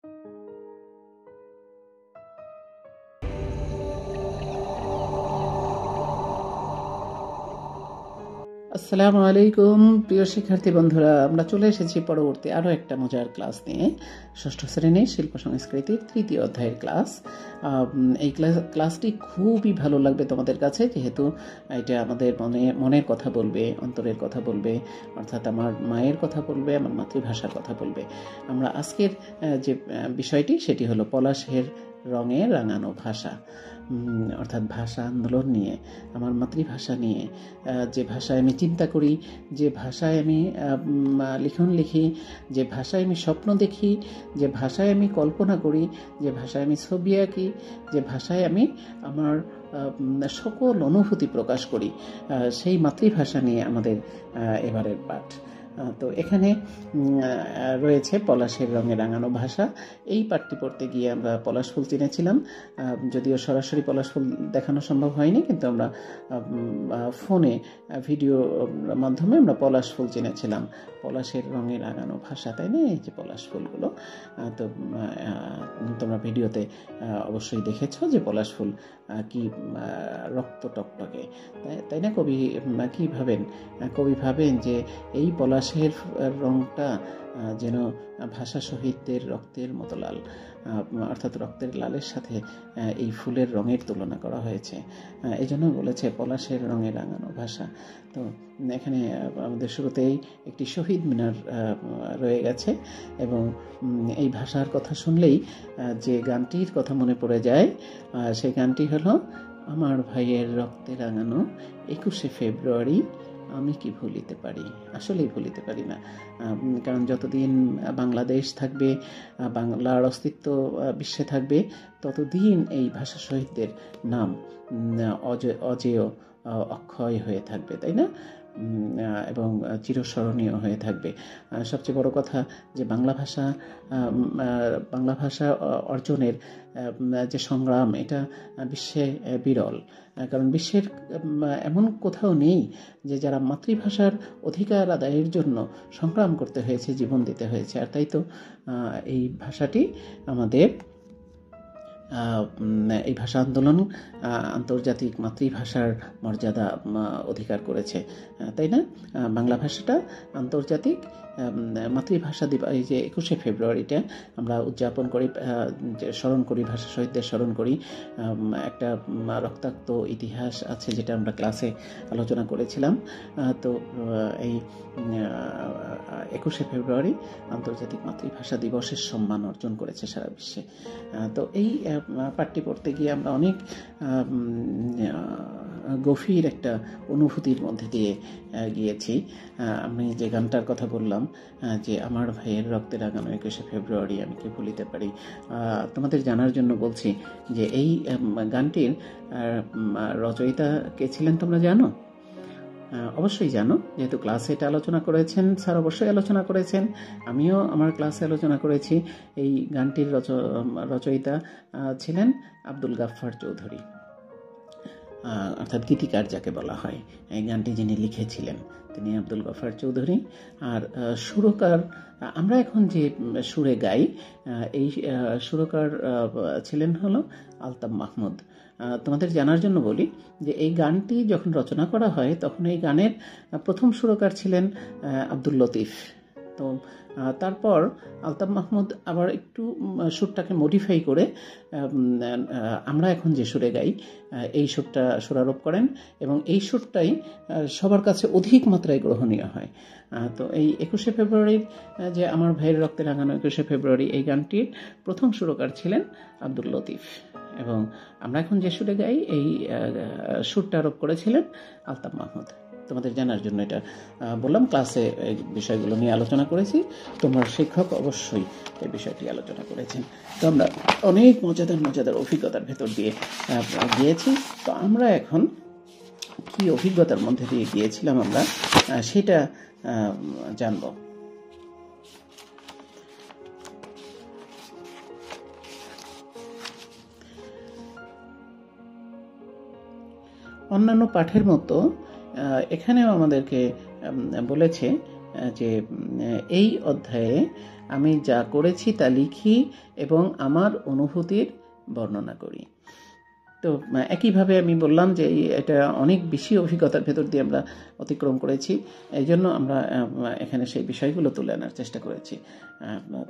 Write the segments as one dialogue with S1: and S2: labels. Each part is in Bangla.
S1: আসসালামু আলাইকুম প্রিয় শিক্ষার্থী বন্ধুরা, আমরা চলে এসেছি পরবর্তী আরও একটা মজার ক্লাস নিয়ে। ষষ্ঠ শ্রেণীর শিল্প সংস্কৃতির তৃতীয় অধ্যায়ের ক্লাস। এই ক্লাসটি খুবই ভালো লাগবে তোমাদের কাছে, যেহেতু এটা আমাদের মনের কথা বলবে, অন্তরের কথা বলবে, অর্থাৎ আমার মায়ের কথা বলবে, আমার মাতৃভাষার কথা বলবে। আমরা আজকের যে বিষয়টি সেটি হলো পলাশের রঙে রাঙানো ভাষা, অর্থাৎ ভাষা আন্দোলন নিয়ে, আমার মাতৃভাষা নিয়ে, যে ভাষায় আমি চিন্তা করি, যে ভাষায় আমি লিখন লিখি, যে ভাষায় আমি স্বপ্ন দেখি, যে ভাষায় আমি কল্পনা করি, যে ভাষায় আমি ছবি আঁকি, যে ভাষায় আমি আমার সকল অনুভূতি প্রকাশ করি, সেই মাতৃভাষা নিয়ে আমাদের এবারের পাঠ। তো এখানে রয়েছে পলাশের রঙে রাঙানো ভাষা। এই পাঠটি পড়তে গিয়ে আমরা পলাশ ফুল চিনেছিলাম, যদিও সরাসরি পলাশ ফুল দেখানো সম্ভব হয়নি, কিন্তু আমরা ফোনে ভিডিওর মাধ্যমে আমরা পলাশ ফুল চিনেছিলাম। পলাশের রঙে রাঙানো ভাষা, তাই না? এই যে পলাশ ফুলগুলো, তো তোমরা ভিডিওতে অবশ্যই দেখেছ যে পলাশ ফুল কি রক্ত টকটকে, তাই না? কবি ভাবেন যে এই পলাশের রংটা যেন ভাষা শহীদদের রক্তের মতো লাল, অর্থাৎ রক্তের লালের সাথে এই ফুলের রঙের তুলনা করা হয়েছে। এই জন্য বলেছে পলাশের রঙে রাঙানো ভাষা। তো এখানে আমাদের শুরুতেই একটি শহীদ মিনার রয়ে গেছে, এবং এই ভাষার কথা শুনলেই যে গানটির কথা মনে পড়ে যায়, সেই গানটি হলো আমার ভাইয়ের রক্তে রাঙানো 21শে ফেব্রুয়ারি আমি কি ভুলিতে পারি। আসলেই ভুলিতে পারি না, কারণ যতদিন বাংলাদেশ থাকবে, বাংলার অস্তিত্ব বিশ্বে থাকবে, ততদিন এই ভাষা শহীদদের নাম অজেয় অক্ষয় হয়ে থাকবে, তাই না? এবং চিরস্মরণীয় হয়ে থাকবে। সবচেয়ে বড় কথা যে বাংলা ভাষা অর্জনের যে সংগ্রাম, এটা বিশ্বে বিরল, কারণ বিশ্বের এমন কোথাও নেই যে যারা মাতৃভাষার অধিকার আদায়ের জন্য সংগ্রাম করতে হয়েছে, জীবন দিতে হয়েছে। আর তাই তো এই ভাষাটি আমাদের, এই ভাষা আন্দোলন আন্তর্জাতিক মাতৃভাষার মর্যাদা অধিকার করেছে, তাই না? বাংলা ভাষাটা আন্তর্জাতিক মাতৃভাষা দিবস, এই যে 21শে ফেব্রুয়ারিটা আমরা উদযাপন করি, স্মরণ করি, ভাষা শহীদদের স্মরণ করি। একটা রক্তাক্ত ইতিহাস আছে, যেটা আমরা ক্লাসে আলোচনা করেছিলাম। তো এই 21শে ফেব্রুয়ারি আন্তর্জাতিক মাতৃভাষা দিবসের সম্মান অর্জন করেছে সারা বিশ্বে। তো এই পাঠটি পড়তে গিয়ে আমরা অনেক গভীর একটা অনুভূতির মধ্যে দিয়ে গিয়েছি। আমি যে গানটার কথা বললাম, যে আমার ভাইয়ের রক্তে রাঙানো 21শে ফেব্রুয়ারি আমি কি ভুলিতে পারি, তোমাদের জানার জন্য বলছি যে এই গানটির রচয়িতা কে ছিলেন তোমরা জানো? অবশ্যই জানো, যেহেতু ক্লাসে এটা আলোচনা করেছেন, স্যার অবশ্যই আলোচনা করেছেন, আমিও আমার ক্লাসে আলোচনা করেছি। এই গানটির রচয়িতা ছিলেন আব্দুল গাফফার চৌধুরী, অর্থাৎ গীতিকার যাকে বলা হয়। এই গানটি যিনি লিখেছিলেন তিনি আব্দুল গাফফার চৌধুরী। আর সুরকার, আমরা এখন যে সুরে গাই, এই সুরকার ছিলেন হলো আলতাফ মাহমুদ। তোমাদের জানার জন্য বলি যে এই গানটি যখন রচনা করা হয়, তখন এই গানের প্রথম সুরকার ছিলেন আব্দুল লতিফ। তো তারপর আলতাফ মাহমুদ আবার একটু সুরটাকে মডিফাই করে আমরা এখন যে সুরে গাই, এই সুরটা সুরারোপ করেন, এবং এই সুরটাই সবার কাছে অধিক মাত্রায় গ্রহণীয় হয়। তো এই 21শে ফেব্রুয়ারির যে আমার ভাইয়ের রক্তে রাঙানো 21শে ফেব্রুয়ারি, এই গানটির প্রথম সুরকার ছিলেন আব্দুল লতিফ, এবং আমরা এখন যে সুরে গাই এই সুরটা আরোপ করেছিলেন আলতাফ মাহমুদ। তোমাদের জানার জন্য এটা বললাম। ক্লাসে এই বিষয়গুলো নিয়ে আলোচনা করেছি, তোমার শিক্ষক অবশ্যই এই বিষয়টি আলোচনা করেছেন। তো আমরা অনেক মজাদার অভিজ্ঞতার ভেতর দিয়ে গিয়েছি। তো আমরা এখন কি অভিজ্ঞতার মধ্যে দিয়ে গিয়েছিলাম আমরা সেটা জানব। অন্যান্য পাঠের মতো এখানেও আমাদেরকে বলেছে যে এই অধ্যায়ে আমি যা করেছি তা লিখি এবং আমার অনুভূতির বর্ণনা করি। তো একইভাবে আমি বললাম যে এটা অনেক বেশি অভিজ্ঞতার ভেতর দিয়ে আমরা অতিক্রম করেছি, এই জন্য আমরা এখানে সেই বিষয়গুলো তুলে আনার চেষ্টা করেছি।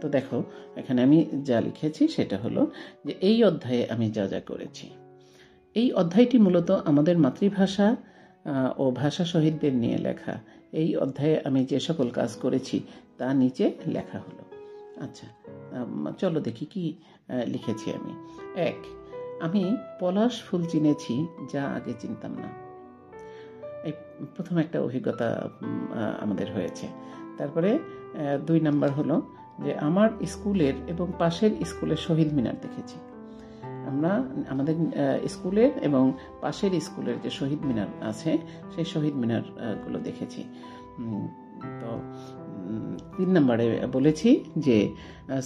S1: তো দেখো, এখানে আমি যা লিখেছি সেটা হলো যে এই অধ্যায়ে আমি যা যা করেছি। এই অধ্যায়টি মূলত আমাদের মাতৃভাষা ও ভাষা শহীদদের নিয়ে লেখা। এই অধ্যায়ে আমি যে সকল কাজ করেছি তা নিচে লেখা হলো। আচ্ছা, চলো দেখি কি লিখেছি আমি। 1, আমি পলাশ ফুল চিনেছি যা আগে চিনতাম না। এই প্রথম একটা অভিজ্ঞতা আমাদের হয়েছে। তারপরে 2 নাম্বার হলো যে আমার স্কুলের এবং পাশের স্কুলের শহীদ মিনার দেখেছি। আমরা আমাদের স্কুলের এবং পাশের স্কুলের যে শহীদ মিনার আছে সেই শহীদ মিনারগুলো দেখেছি। তো 3 নম্বরে বলেছি যে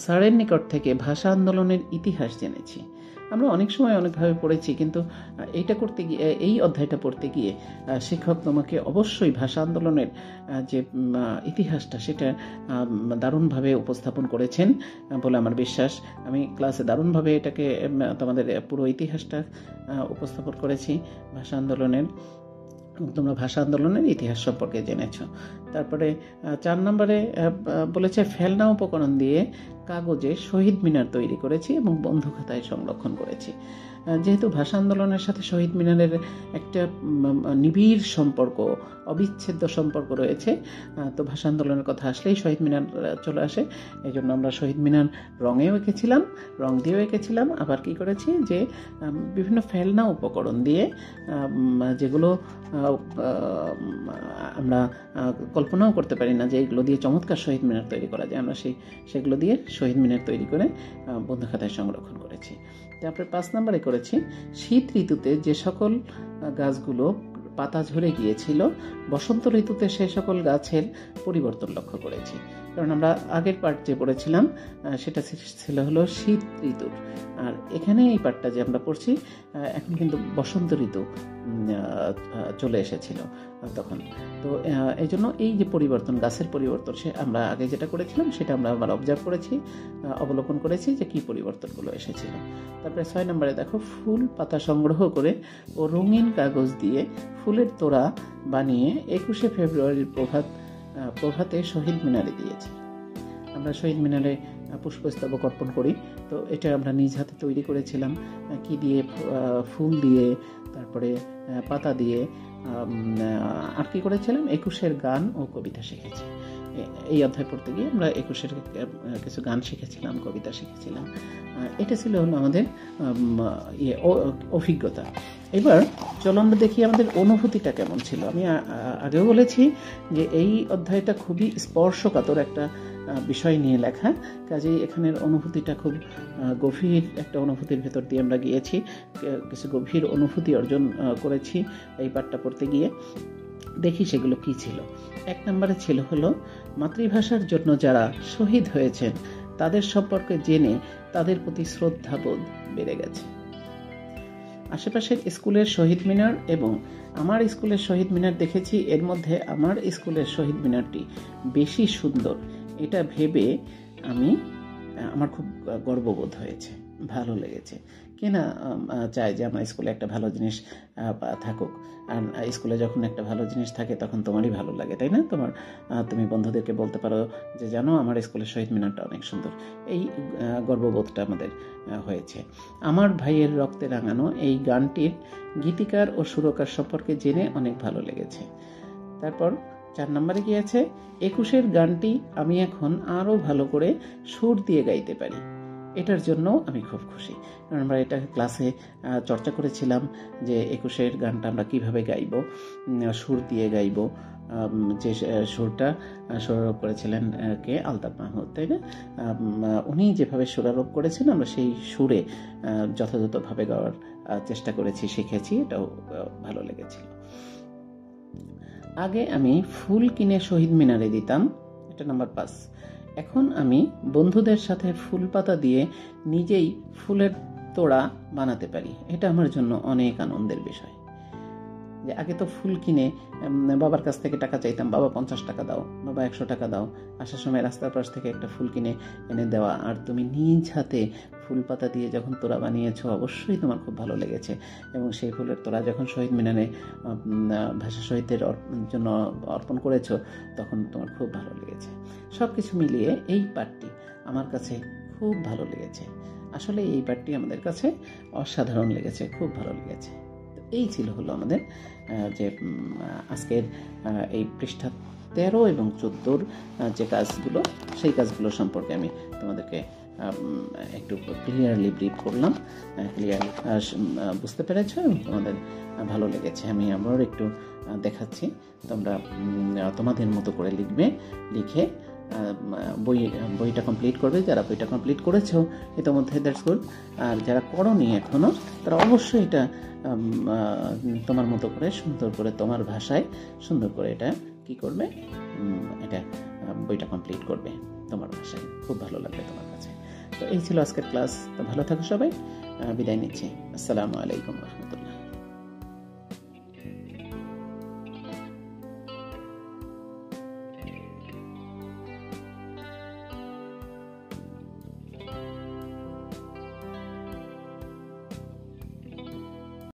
S1: স্যারের নিকট থেকে ভাষা আন্দোলনের ইতিহাস জেনেছি। আমরা অনেক সময় অনেকভাবে পড়েছি, কিন্তু এইটা করতে গিয়ে, এই অধ্যায়টা পড়তে গিয়ে শিক্ষক তোমাকে অবশ্যই ভাষা আন্দোলনের যে ইতিহাসটা সেটা দারুণভাবে উপস্থাপন করেছেন বলে আমার বিশ্বাস। আমি ক্লাসে দারুণভাবে এটাকে তোমাদের পুরো ইতিহাসটা উপস্থাপন করেছি ভাষা আন্দোলনের। তোমরা ভাষা আন্দোলনের ইতিহাস সম্পর্কে জেনেছ। তারপরে 4 নম্বরে বলেছে ফেলনা উপকরণ দিয়ে কাগজে শহীদ মিনার তৈরি করেছি এবং বন্ধু খাতায় সংরক্ষণ করেছি। যেহেতু ভাষা আন্দোলনের সাথে শহীদ মিনারের একটা নিবিড় সম্পর্ক, অবিচ্ছেদ্য সম্পর্ক রয়েছে, তো ভাষা আন্দোলনের কথা আসলেই শহীদ মিনার চলে আসে। এই জন্য আমরা শহীদ মিনার রঙেও এঁকেছিলাম, রং দিয়েও এঁকেছিলাম। আবার কি করেছি যে বিভিন্ন ফেলনা উপকরণ দিয়ে, যেগুলো আমরা কল্পনাও করতে পারি না যে এগুলো দিয়ে চমৎকার শহীদ মিনার তৈরি করা যায়, আমরা সেগুলো দিয়ে শহীদ মিনার তৈরি করে বন্ধু খাতায় সংরক্ষণ করেছি। তারপরে 5 নম্বরে করেছি শীত ঋতুতে যে সকল গাছগুলো পাতা ঝরে গিয়েছিল, বসন্ত ঋতুতে সেই সকল গাছের পরিবর্তন লক্ষ্য করেছি। কারণ আমরা আগের পার্ট যে পড়েছিলাম সেটা ছিল হলো শীত ঋতুর, আর এখানে এই পার্টটা যে আমরা পড়ছি এখন কিন্তু বসন্ত ঋতু চলে এসেছিল তখন। তো এই জন্য এই যে পরিবর্তন, গাছের পরিবর্তন, সে আমরা আগে যেটা করেছিলাম সেটা আমরা আবার অবজার্ভ করেছি, অবলোকন করেছি যে কি পরিবর্তনগুলো এসেছিল। তারপরে 6 নম্বরে দেখো ফুল পাতা সংগ্রহ করে ও রঙিন কাগজ দিয়ে ফুলের তোড়া বানিয়ে 21শে ফেব্রুয়ারির প্রভাতে শহীদ মিনারে দিয়েছি। আমরা শহীদ মিনারে পুষ্পস্তবক অর্পণ করি, তো এটা আমরা নিজ হাতে তৈরি করেছিলাম। কি দিয়ে? ফুল দিয়ে, তারপরে পাতা দিয়ে। আর কি করেছিলাম? 21-এর গান ও কবিতা শিখেছি। এই অধ্যায় পড়তে গিয়ে আমরা 21-এর কিছু গান শিখেছিলাম, কবিতা শিখেছিলাম। এটা ছিল হলো আমাদের অভিজ্ঞতা। এবার চলো আমরা দেখি আমাদের অনুভূতিটা কেমন ছিল। আমি আগেও বলেছি যে এই অধ্যায়টা খুবই স্পর্শকাতর একটা বিষয় নিয়ে লেখা, কাজেই এখানের অনুভূতিটা খুব গভীর একটা অনুভূতির ভেতর দিয়ে আমরা গিয়েছি, কিছু গভীর অনুভূতি অর্জন করেছি এই পাঠটা পড়তে গিয়ে। দেখি সেগুলো কি ছিল। 1 নম্বরে ছিল হলো মাতৃভাষার জন্য যারা শহীদ হয়েছেন তাদের সম্পর্কে জেনে তাদের প্রতি শ্রদ্ধাবোধ বেড়ে গেছে। আশেপাশের স্কুলের শহীদ মিনার এবং আমার স্কুলের শহীদ মিনার দেখেছি, এর মধ্যে আমার স্কুলের শহীদ মিনারটি বেশি সুন্দর, এটা ভেবে আমার খুব গর্ববোধ হয়েছে, ভালো লেগেছে। কে না চায় যে আমার স্কুলে একটা ভালো জিনিস থাকুক, আর স্কুলে যখন একটা ভালো জিনিস থাকে তখন তোমারই ভালো লাগে, তাই না? তুমি বন্ধুদেরকে বলতে পারো যে জানো আমার স্কুলের শহীদ মিনারটা অনেক সুন্দর। এই গর্ববোধটা আমাদের হয়েছে। আমার ভাইয়ের রক্তে রাঙানো এই গানটির গীতিকার ও সুরকার সম্পর্কে জেনে অনেক ভালো লেগেছে। তারপর 4 নম্বরে কি আছে? 21-এর গানটি আমি এখন আরও ভালো করে সুর দিয়ে গাইতে পারি, এটার জন্য আমি খুব খুশি। কারণ আমরা এটা ক্লাসে চর্চা করেছিলাম যে 21-এর গানটা আমরা কিভাবে গাইব, সুর দিয়ে গাইব। যে সুরটা সুরারোপ করেছিলেন কে? আলতাফ মাহমুদ, তাই না? উনি যেভাবে সুরারোপ করেছেন আমরা সেই সুরে যথাযথভাবে গাওয়ার চেষ্টা করেছি, শিখেছি, এটাও ভালো লেগেছিল। আগে আমি ফুল কিনে শহীদ মিনারে দিতাম, এটা নাম্বার 5। এখন আমি বন্ধুদের সাথে ফুল পাতা দিয়ে নিজেই ফুলের তোড়া বানাতে পারি, এটা আমার জন্য অনেক আনন্দের বিষয়। যে আগে তো ফুল কিনে বাবার কাছ থেকে টাকা চাইতাম, বাবা 50 টাকা দাও, বাবা 100 টাকা দাও, আসার সময় রাস্তার পাশ থেকে একটা ফুল কিনে এনে দেওয়া। আর তুমি নিজ হাতে ফুল পাতা দিয়ে যখন তোড়া বানিয়েছো অবশ্যই তোমার খুব ভালো লেগেছে, এবং সেই ফুলের তোড়া যখন শহীদ মিনারে ভাষা শহীদদের জন্য অর্পণ করেছো তখন তোমার খুব ভালো লেগেছে। সব কিছু মিলিয়ে এই পার্টটি আমার কাছে খুব ভালো লেগেছে। আসলে এই পার্টটি আমাদের কাছে অসাধারণ লেগেছে, খুব ভালো লেগেছে। এই ছিল হলো আমাদের যে আজকের এই পৃষ্ঠা 13 এবং 14 যে কাজগুলো, সেই কাজগুলো সম্পর্কে আমি তোমাদেরকে একটু ক্লিয়ারলি ব্রিফ করলাম। ক্লিয়ারলি বুঝতে পেরেছ এবং তোমাদের ভালো লেগেছে। আমি আবার একটু দেখাচ্ছি, তোমরা তোমাদের মতো করে লিখবে, লিখে বইটা কমপ্লিট করবে। যারা বইটা কমপ্লিট করেছো ইতিমধ্যে দ্যাটস গুড, আর যারা করোনি এখনও তারা অবশ্যই এটা তোমার মতো করে সুন্দর করে তোমার ভাষায় সুন্দর করে এটা কি করবে, এটা বইটা কমপ্লিট করবে তোমার ভাষায়, খুব ভালো লাগবে তোমার কাছে। তো এই ছিল আজকের ক্লাস। তো ভালো থাকো সবাই, বিদায় নিচ্ছি। আসসালামু আলাইকুম রহমতুল্লাহ।